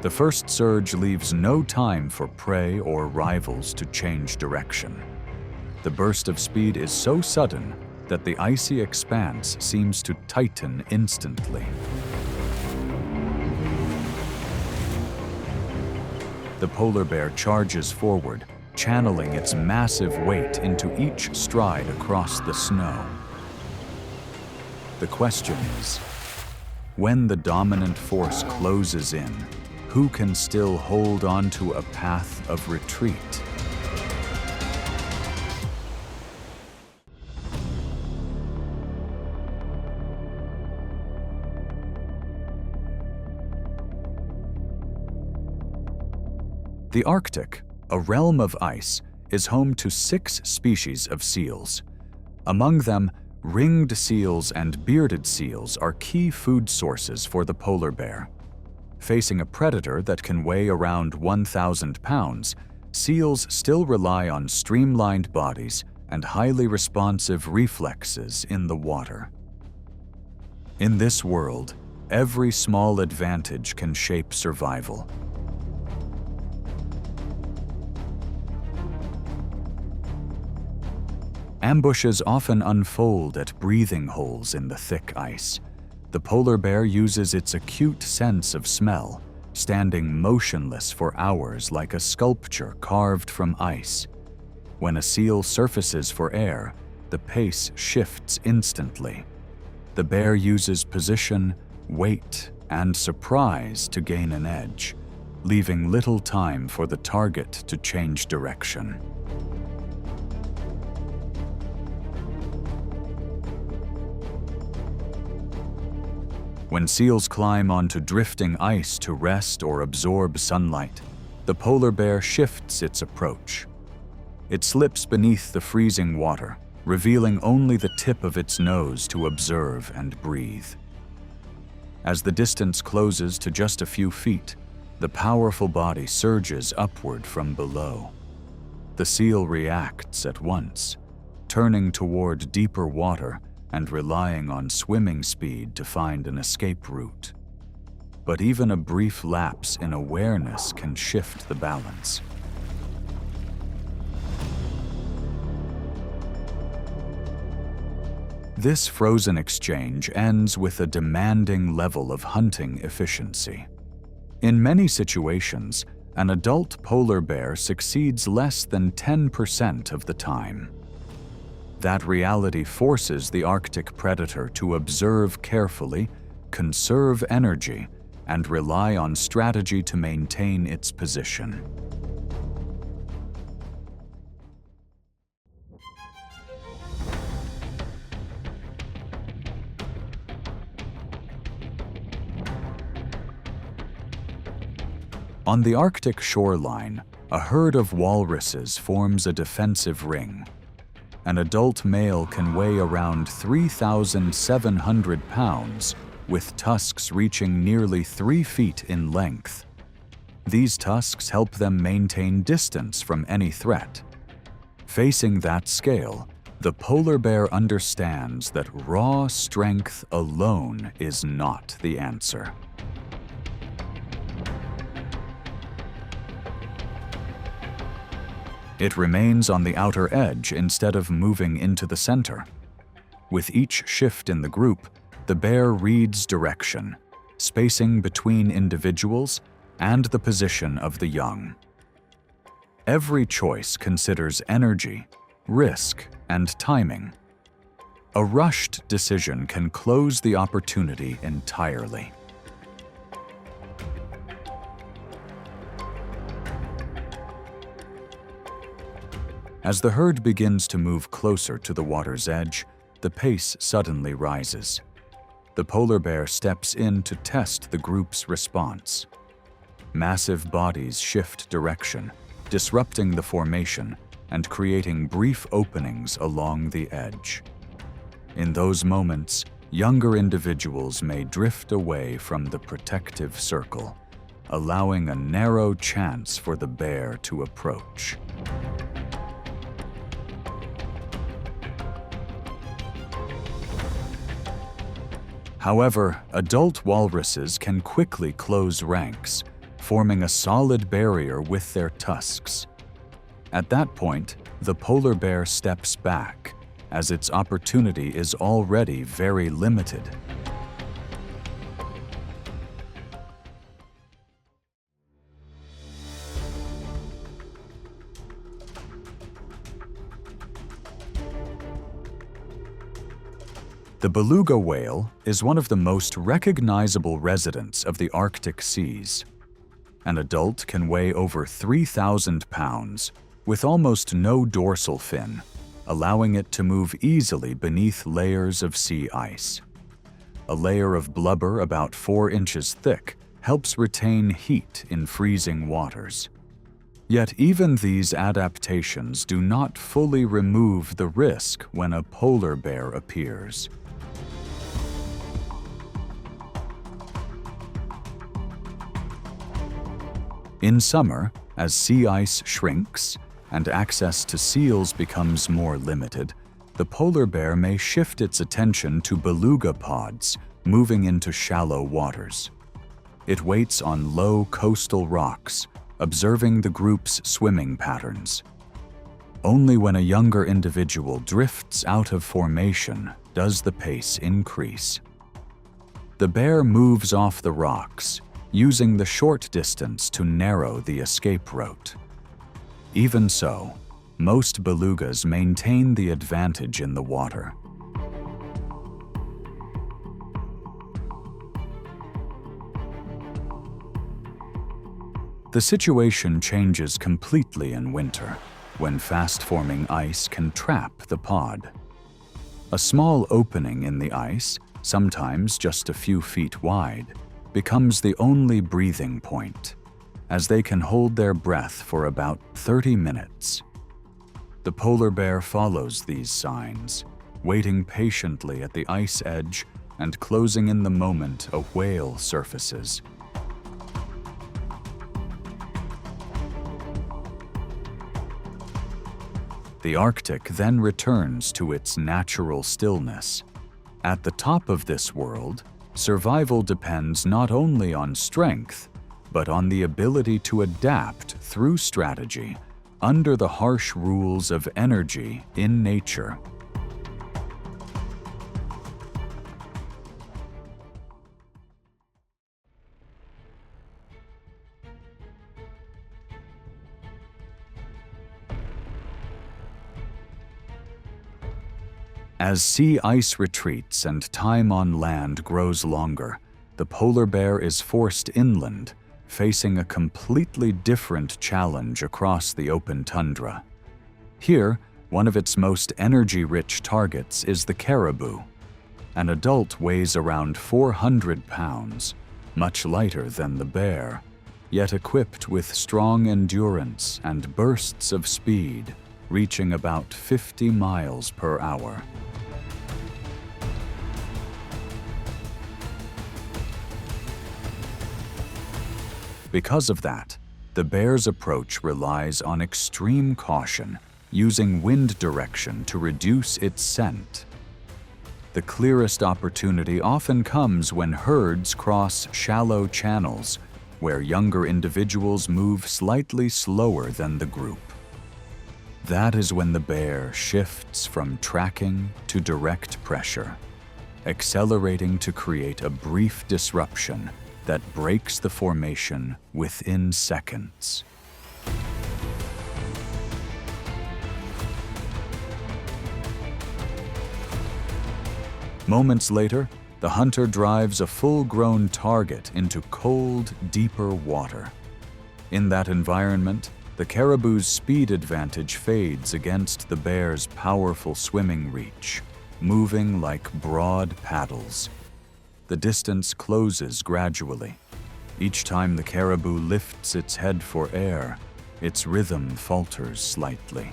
The first surge leaves no time for prey or rivals to change direction. The burst of speed is so sudden that the icy expanse seems to tighten instantly. The polar bear charges forward, channeling its massive weight into each stride across the snow. The question is, when the dominant force closes in, who can still hold on to a path of retreat? The Arctic, a realm of ice, is home to 6 species of seals. Among them, ringed seals and bearded seals are key food sources for the polar bear. Facing a predator that can weigh around 1,000 pounds, seals still rely on streamlined bodies and highly responsive reflexes in the water. In this world, every small advantage can shape survival. Ambushes often unfold at breathing holes in the thick ice. The polar bear uses its acute sense of smell, standing motionless for hours like a sculpture carved from ice. When a seal surfaces for air, the pace shifts instantly. The bear uses position, weight, and surprise to gain an edge, leaving little time for the target to change direction. When seals climb onto drifting ice to rest or absorb sunlight, the polar bear shifts its approach. It slips beneath the freezing water, revealing only the tip of its nose to observe and breathe. As the distance closes to just a few feet, the powerful body surges upward from below. The seal reacts at once, turning toward deeper water and relying on swimming speed to find an escape route. But even a brief lapse in awareness can shift the balance. This frozen exchange ends with a demanding level of hunting efficiency. In many situations, an adult polar bear succeeds less than 10% of the time. That reality forces the Arctic predator to observe carefully, conserve energy, and rely on strategy to maintain its position. On the Arctic shoreline, a herd of walruses forms a defensive ring. An adult male can weigh around 3,700 pounds, with tusks reaching nearly 3 feet in length. These tusks help them maintain distance from any threat. Facing that scale, the polar bear understands that raw strength alone is not the answer. It remains on the outer edge instead of moving into the center. With each shift in the group, the bear reads direction, spacing between individuals, and the position of the young. Every choice considers energy, risk, and timing. A rushed decision can close the opportunity entirely. As the herd begins to move closer to the water's edge, the pace suddenly rises. The polar bear steps in to test the group's response. Massive bodies shift direction, disrupting the formation and creating brief openings along the edge. In those moments, younger individuals may drift away from the protective circle, allowing a narrow chance for the bear to approach. However, adult walruses can quickly close ranks, forming a solid barrier with their tusks. At that point, the polar bear steps back, as its opportunity is already very limited. The beluga whale is one of the most recognizable residents of the Arctic seas. An adult can weigh over 3,000 pounds, with almost no dorsal fin, allowing it to move easily beneath layers of sea ice. A layer of blubber about 4 inches thick helps retain heat in freezing waters. Yet even these adaptations do not fully remove the risk when a polar bear appears. In summer, as sea ice shrinks and access to seals becomes more limited, the polar bear may shift its attention to beluga pods moving into shallow waters. It waits on low coastal rocks, observing the group's swimming patterns. Only when a younger individual drifts out of formation does the pace increase. The bear moves off the rocks, using the short distance to narrow the escape route. Even so, most belugas maintain the advantage in the water. The situation changes completely in winter, when fast-forming ice can trap the pod. A small opening in the ice, sometimes just a few feet wide, becomes the only breathing point, as they can hold their breath for about 30 minutes. The polar bear follows these signs, waiting patiently at the ice edge and closing in the moment a whale surfaces. The Arctic then returns to its natural stillness. At the top of this world, survival depends not only on strength, but on the ability to adapt through strategy under the harsh rules of energy in nature. As sea ice retreats and time on land grows longer, the polar bear is forced inland, facing a completely different challenge across the open tundra. Here, one of its most energy-rich targets is the caribou. An adult weighs around 400 pounds, much lighter than the bear, yet equipped with strong endurance and bursts of speed, reaching about 50 miles per hour. Because of that, the bear's approach relies on extreme caution, using wind direction to reduce its scent. The clearest opportunity often comes when herds cross shallow channels, where younger individuals move slightly slower than the group. That is when the bear shifts from tracking to direct pressure, accelerating to create a brief disruption that breaks the formation within seconds. Moments later, the hunter drives a full-grown target into cold, deeper water. In that environment, the caribou's speed advantage fades against the bear's powerful swimming reach, moving like broad paddles. The distance closes gradually. Each time the caribou lifts its head for air, its rhythm falters slightly.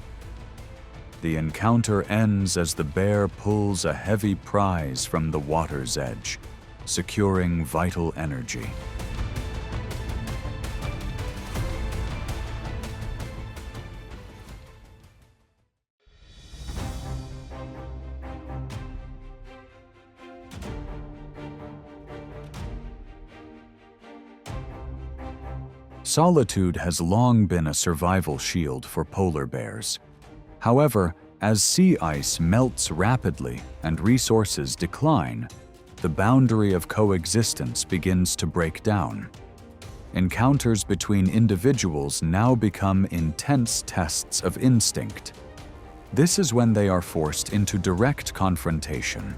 The encounter ends as the bear pulls a heavy prize from the water's edge, securing vital energy. Solitude has long been a survival shield for polar bears. However, as sea ice melts rapidly and resources decline, the boundary of coexistence begins to break down. Encounters between individuals now become intense tests of instinct. This is when they are forced into direct confrontation.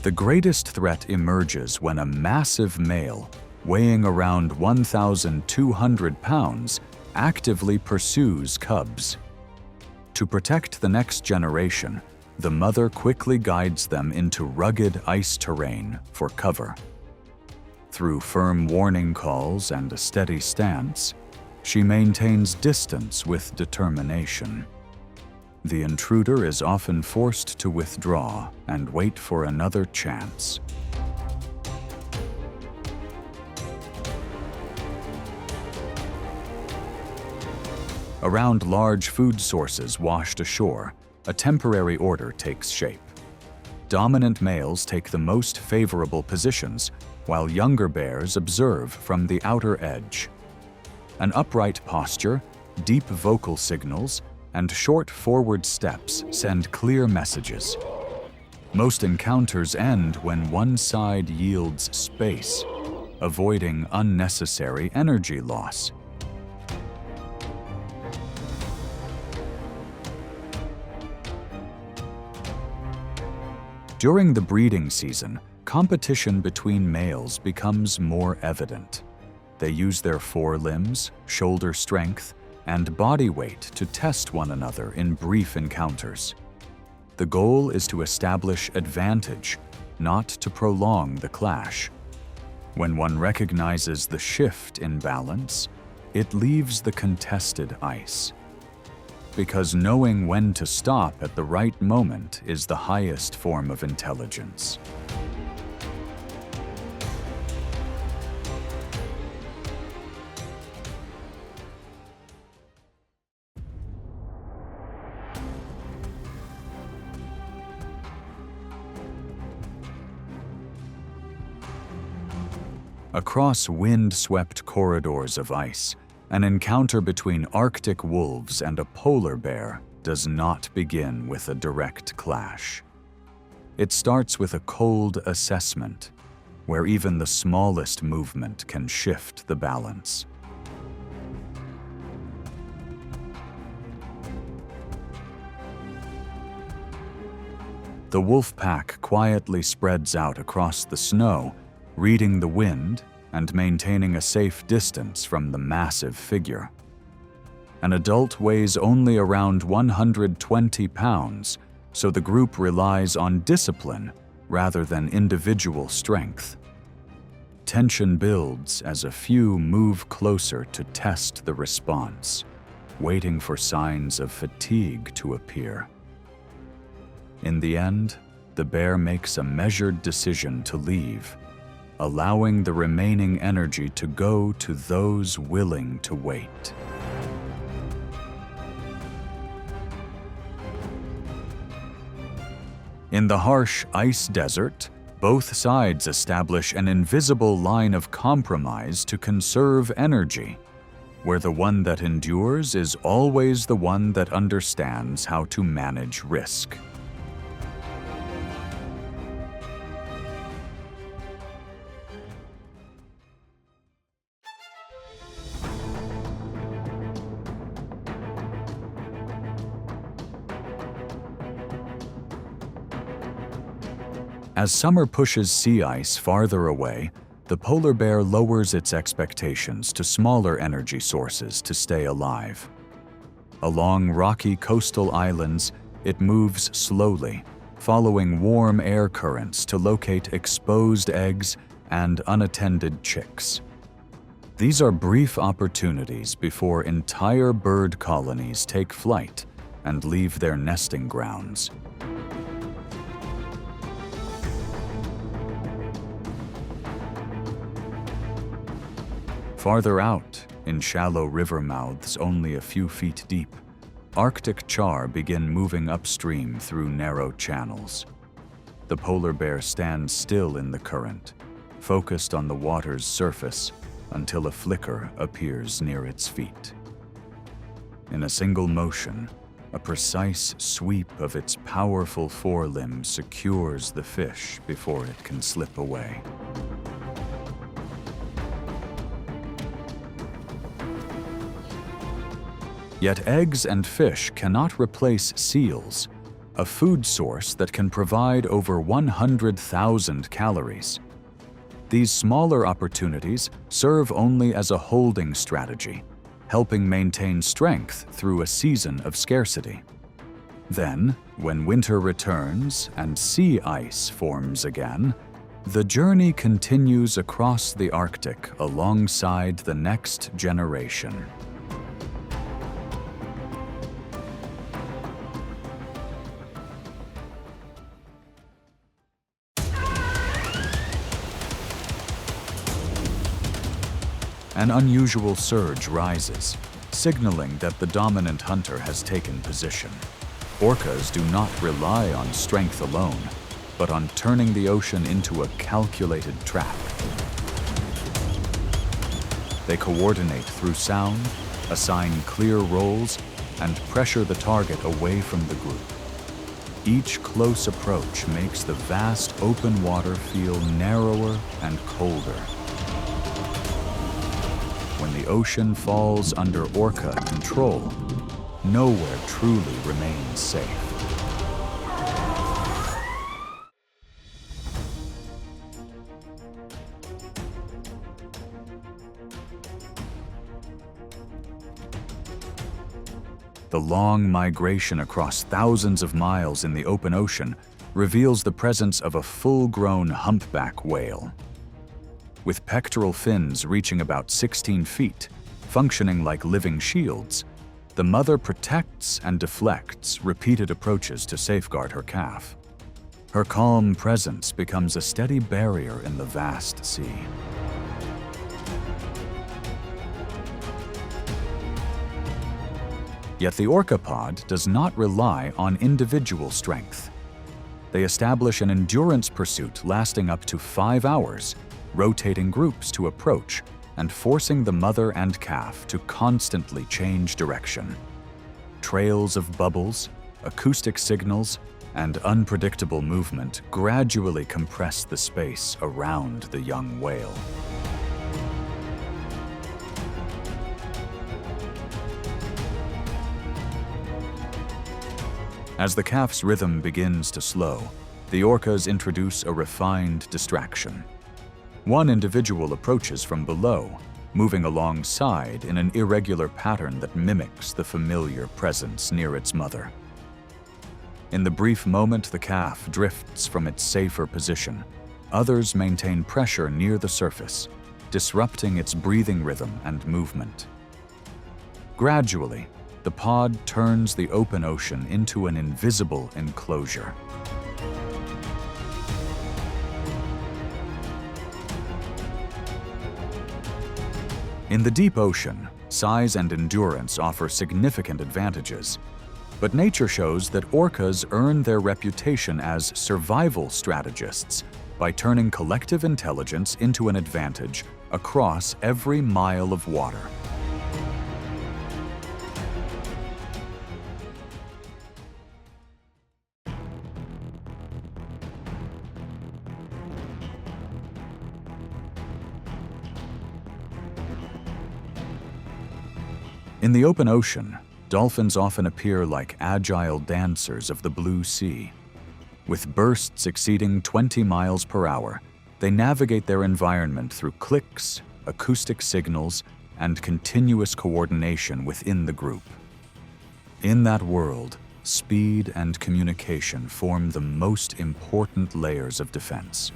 The greatest threat emerges when a massive male, weighing around 1,200 pounds, actively pursues cubs. To protect the next generation, the mother quickly guides them into rugged ice terrain for cover. Through firm warning calls and a steady stance, she maintains distance with determination. The intruder is often forced to withdraw and wait for another chance. Around large food sources washed ashore, a temporary order takes shape. Dominant males take the most favorable positions, while younger bears observe from the outer edge. An upright posture, deep vocal signals, and short forward steps send clear messages. Most encounters end when one side yields space, avoiding unnecessary energy loss. During the breeding season, competition between males becomes more evident. They use their forelimbs, shoulder strength, and body weight to test one another in brief encounters. The goal is to establish advantage, not to prolong the clash. When one recognizes the shift in balance, it leaves the contested ice. Because knowing when to stop at the right moment is the highest form of intelligence. Across wind-swept corridors of ice, an encounter between Arctic wolves and a polar bear does not begin with a direct clash. It starts with a cold assessment, where even the smallest movement can shift the balance. The wolf pack quietly spreads out across the snow, reading the wind and maintaining a safe distance from the massive figure. An adult weighs only around 120 pounds, so the group relies on discipline rather than individual strength. Tension builds as a few move closer to test the response, waiting for signs of fatigue to appear. In the end, the bear makes a measured decision to leave, allowing the remaining energy to go to those willing to wait. In the harsh ice desert, both sides establish an invisible line of compromise to conserve energy, where the one that endures is always the one that understands how to manage risk. As summer pushes sea ice farther away, the polar bear lowers its expectations to smaller energy sources to stay alive. Along rocky coastal islands, it moves slowly, following warm air currents to locate exposed eggs and unattended chicks. These are brief opportunities before entire bird colonies take flight and leave their nesting grounds. Farther out, in shallow river mouths only a few feet deep, Arctic char begin moving upstream through narrow channels. the polar bear stands still in the current, focused on the water's surface until a flicker appears near its feet. In a single motion, a precise sweep of its powerful forelimb secures the fish before it can slip away. Yet eggs and fish cannot replace seals, a food source that can provide over 100,000 calories. These smaller opportunities serve only as a holding strategy, helping maintain strength through a season of scarcity. Then, when winter returns and sea ice forms again, the journey continues across the Arctic alongside the next generation. An unusual surge rises, signaling that the dominant hunter has taken position. Orcas do not rely on strength alone, but on turning the ocean into a calculated trap. They coordinate through sound, assign clear roles, and pressure the target away from the group. Each close approach makes the vast open water feel narrower and colder. When the ocean falls under orca control, nowhere truly remains safe. The long migration across thousands of miles in the open ocean reveals the presence of a full-grown humpback whale. With pectoral fins reaching about 16 feet, functioning like living shields, the mother protects and deflects repeated approaches to safeguard her calf. Her calm presence becomes a steady barrier in the vast sea. Yet the orcapod does not rely on individual strength. They establish an endurance pursuit lasting up to 5 hours, rotating groups to approach and forcing the mother and calf to constantly change direction. Trails of bubbles, acoustic signals, and unpredictable movement gradually compress the space around the young whale. As the calf's rhythm begins to slow, the orcas introduce a refined distraction. One individual approaches from below, moving alongside in an irregular pattern that mimics the familiar presence near its mother. In the brief moment the calf drifts from its safer position, others maintain pressure near the surface, disrupting its breathing rhythm and movement. Gradually, the pod turns the open ocean into an invisible enclosure. In the deep ocean, size and endurance offer significant advantages, but nature shows that orcas earn their reputation as survival strategists by turning collective intelligence into an advantage across every mile of water. In the open ocean, dolphins often appear like agile dancers of the blue sea. With bursts exceeding 20 miles per hour, they navigate their environment through clicks, acoustic signals, and continuous coordination within the group. In that world, speed and communication form the most important layers of defense.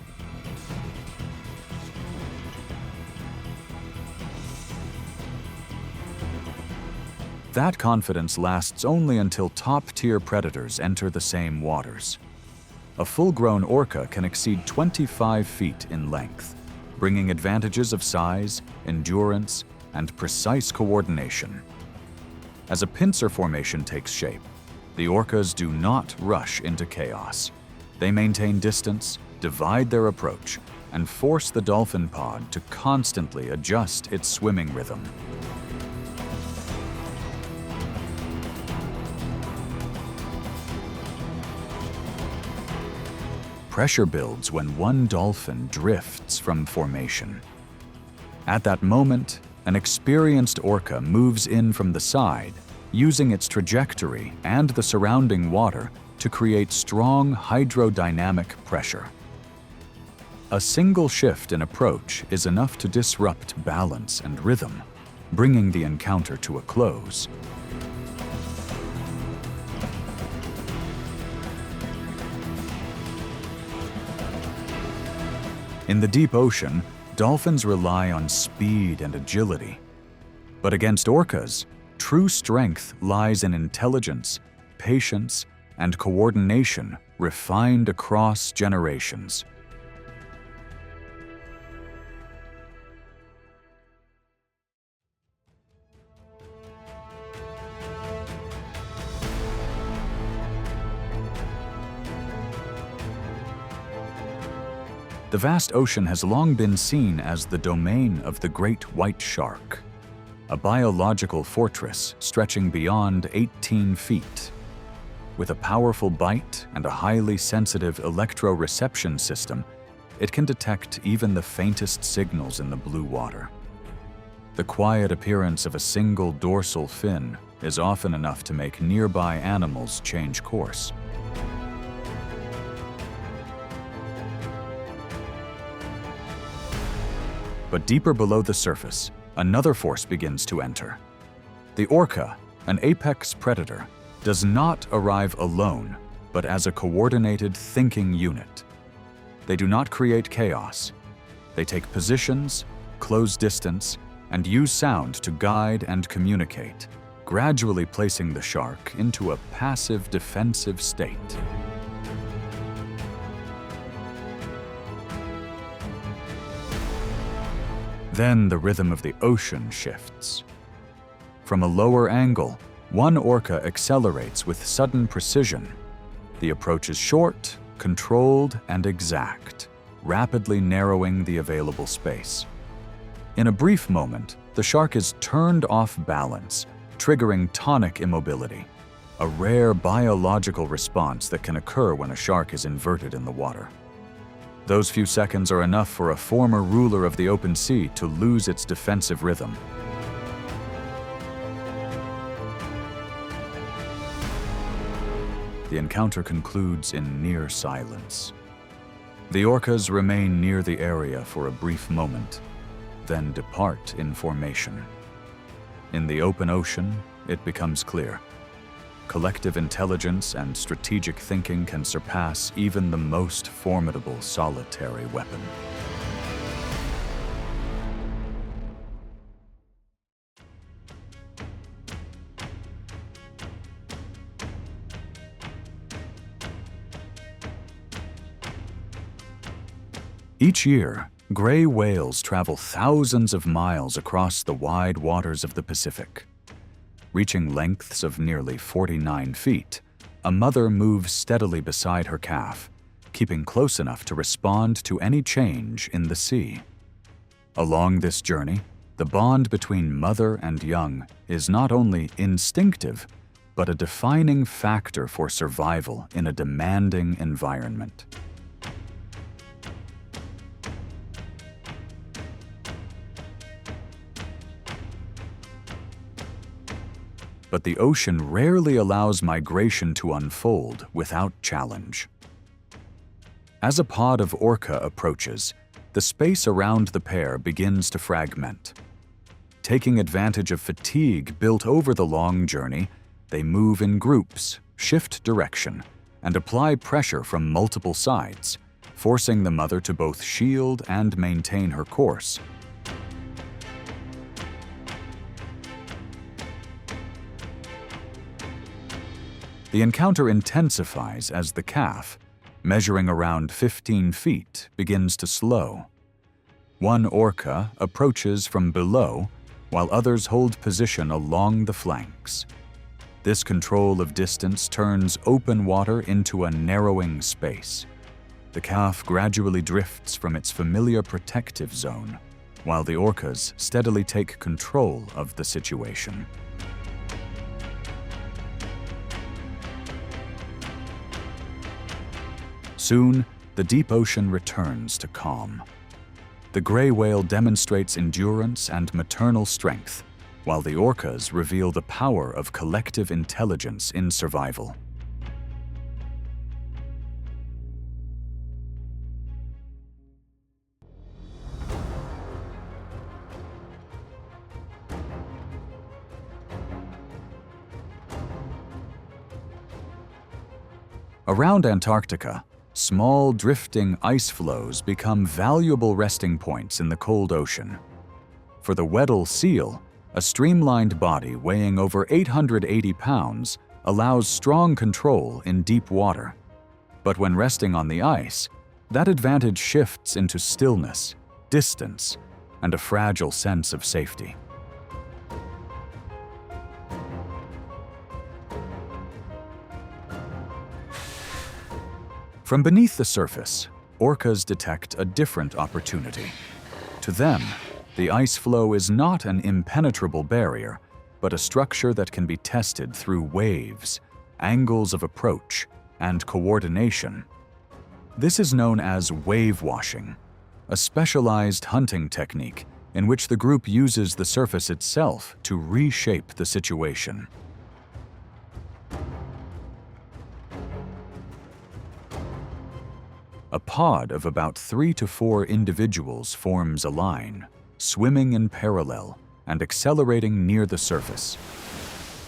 That confidence lasts only until top-tier predators enter the same waters. A full-grown orca can exceed 25 feet in length, bringing advantages of size, endurance, and precise coordination. As a pincer formation takes shape, the orcas do not rush into chaos. They maintain distance, divide their approach, and force the dolphin pod to constantly adjust its swimming rhythm. Pressure builds when one dolphin drifts from formation. At that moment, an experienced orca moves in from the side, using its trajectory and the surrounding water to create strong hydrodynamic pressure. A single shift in approach is enough to disrupt balance and rhythm, bringing the encounter to a close. In the deep ocean, dolphins rely on speed and agility. But against orcas, true strength lies in intelligence, patience, and coordination refined across generations. The vast ocean has long been seen as the domain of the great white shark, a biological fortress stretching beyond 18 feet. With a powerful bite and a highly sensitive electroreception system, it can detect even the faintest signals in the blue water. The quiet appearance of a single dorsal fin is often enough to make nearby animals change course. But deeper below the surface, another force begins to enter. The orca, an apex predator, does not arrive alone, but as a coordinated thinking unit. They do not create chaos. They take positions, close distance, and use sound to guide and communicate, gradually placing the shark into a passive defensive state. Then the rhythm of the ocean shifts. From a lower angle, one orca accelerates with sudden precision. The approach is short, controlled, and exact, rapidly narrowing the available space. In a brief moment, the shark is turned off balance, triggering tonic immobility, a rare biological response that can occur when a shark is inverted in the water. Those few seconds are enough for a former ruler of the open sea to lose its defensive rhythm. The encounter concludes in near silence. The orcas remain near the area for a brief moment, then depart in formation. In the open ocean, it becomes clear. Collective intelligence and strategic thinking can surpass even the most formidable solitary weapon. Each year, gray whales travel thousands of miles across the wide waters of the Pacific. Reaching lengths of nearly 49 feet, a mother moves steadily beside her calf, keeping close enough to respond to any change in the sea. Along this journey, the bond between mother and young is not only instinctive, but a defining factor for survival in a demanding environment. But the ocean rarely allows migration to unfold without challenge. As a pod of orca approaches, the space around the pair begins to fragment. Taking advantage of fatigue built over the long journey, they move in groups, shift direction, and apply pressure from multiple sides, forcing the mother to both shield and maintain her course. The encounter intensifies as the calf, measuring around 15 feet, begins to slow. One orca approaches from below, while others hold position along the flanks. This control of distance turns open water into a narrowing space, The calf gradually drifts from its familiar protective zone, while the orcas steadily take control of the situation. Soon, the deep ocean returns to calm. The gray whale demonstrates endurance and maternal strength, while the orcas reveal the power of collective intelligence in survival. Around Antarctica, small drifting ice floes become valuable resting points in the cold ocean. For the Weddell seal, a streamlined body weighing over 880 pounds allows strong control in deep water. But when resting on the ice, that advantage shifts into stillness, distance, and a fragile sense of safety. From beneath the surface, orcas detect a different opportunity. To them, the ice floe is not an impenetrable barrier, but a structure that can be tested through waves, angles of approach, and coordination. This is known as wave washing, a specialized hunting technique in which the group uses the surface itself to reshape the situation. A pod of about 3 to 4 individuals forms a line, swimming in parallel and accelerating near the surface.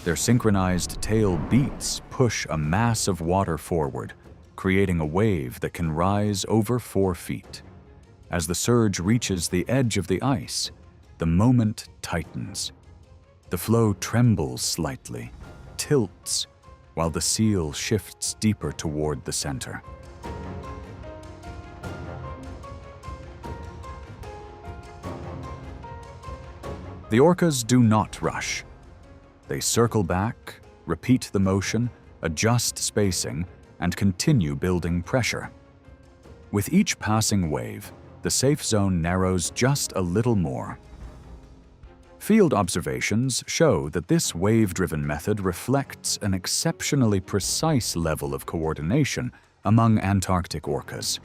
Their synchronized tail beats push a mass of water forward, creating a wave that can rise over 4 feet. As the surge reaches the edge of the ice, the moment tightens. The floe trembles slightly, tilts, while the seal shifts deeper toward the center. The orcas do not rush. They circle back, repeat the motion, adjust spacing, and continue building pressure. With each passing wave, the safe zone narrows just a little more. Field observations show that this wave-driven method reflects an exceptionally precise level of coordination among Antarctic orcas.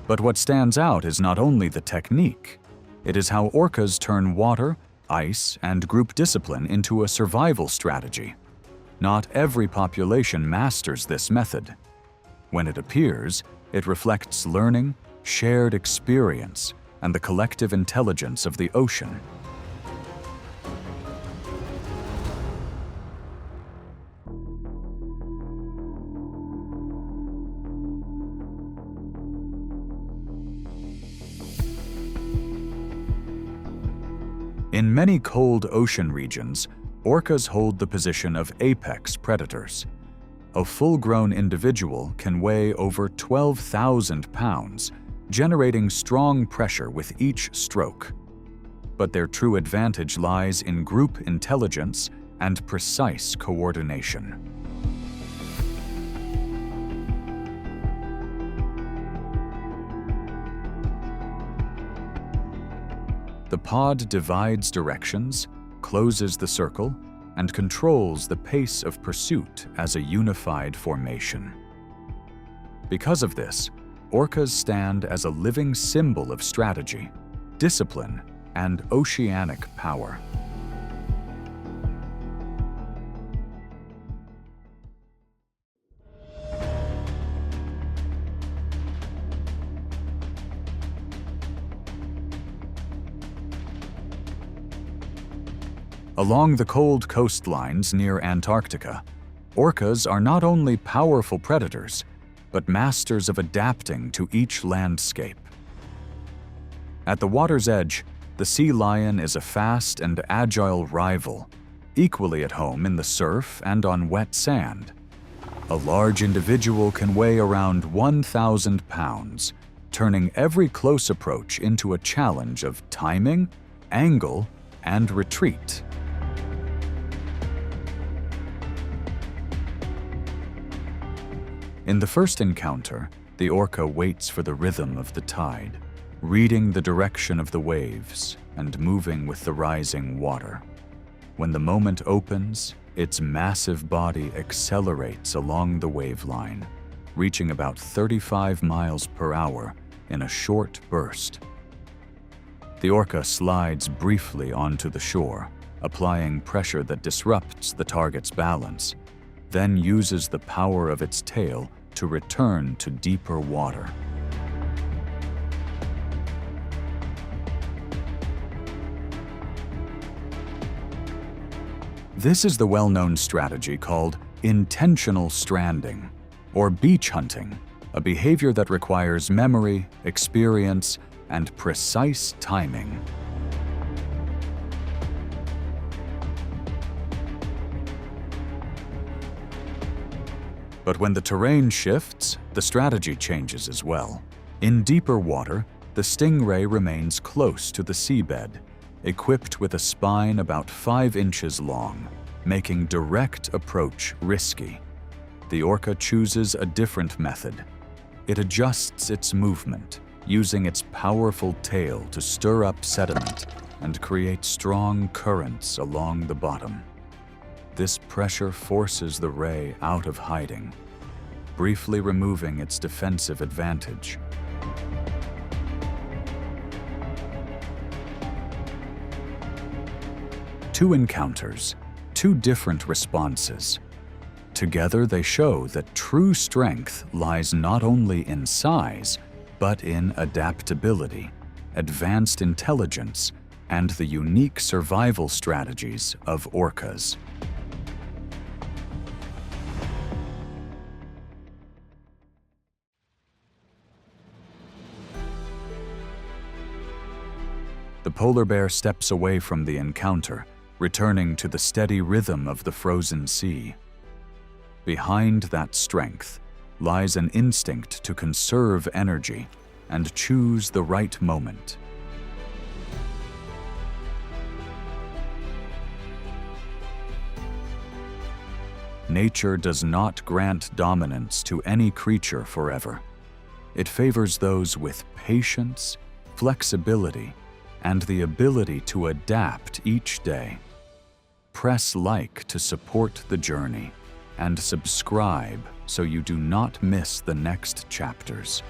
But what stands out is not only the technique, it is how orcas turn water, ice, and group discipline into a survival strategy. Not every population masters this method. When it appears, it reflects learning, shared experience, and the collective intelligence of the ocean. In many cold ocean regions, orcas hold the position of apex predators. A full-grown individual can weigh over 12,000 pounds, generating strong pressure with each stroke. But their true advantage lies in group intelligence and precise coordination. The pod divides directions, closes the circle, and controls the pace of pursuit as a unified formation. Because of this, orcas stand as a living symbol of strategy, discipline, and oceanic power. Along the cold coastlines near Antarctica, orcas are not only powerful predators, but masters of adapting to each landscape. At the water's edge, the sea lion is a fast and agile rival, equally at home in the surf and on wet sand. A large individual can weigh around 1,000 pounds, turning every close approach into a challenge of timing, angle, and retreat. In the first encounter, the orca waits for the rhythm of the tide, reading the direction of the waves and moving with the rising water. When the moment opens, its massive body accelerates along the waveline, reaching about 35 miles per hour in a short burst. The orca slides briefly onto the shore, applying pressure that disrupts the target's balance, then uses the power of its tail to return to deeper water. This is the well-known strategy called intentional stranding, or beach hunting, a behavior that requires memory, experience, and precise timing. But when the terrain shifts, the strategy changes as well. In deeper water, the stingray remains close to the seabed, equipped with a spine about 5 inches long, making direct approach risky. The orca chooses a different method. It adjusts its movement, using its powerful tail to stir up sediment and create strong currents along the bottom. This pressure forces the ray out of hiding, briefly removing its defensive advantage. Two encounters, two different responses. Together they show that true strength lies not only in size, but in adaptability, advanced intelligence, and the unique survival strategies of orcas. The polar bear steps away from the encounter, returning to the steady rhythm of the frozen sea. Behind that strength lies an instinct to conserve energy and choose the right moment. Nature does not grant dominance to any creature forever. It favors those with patience, flexibility, and the ability to adapt each day. Press like to support the journey, and subscribe so you do not miss the next chapters.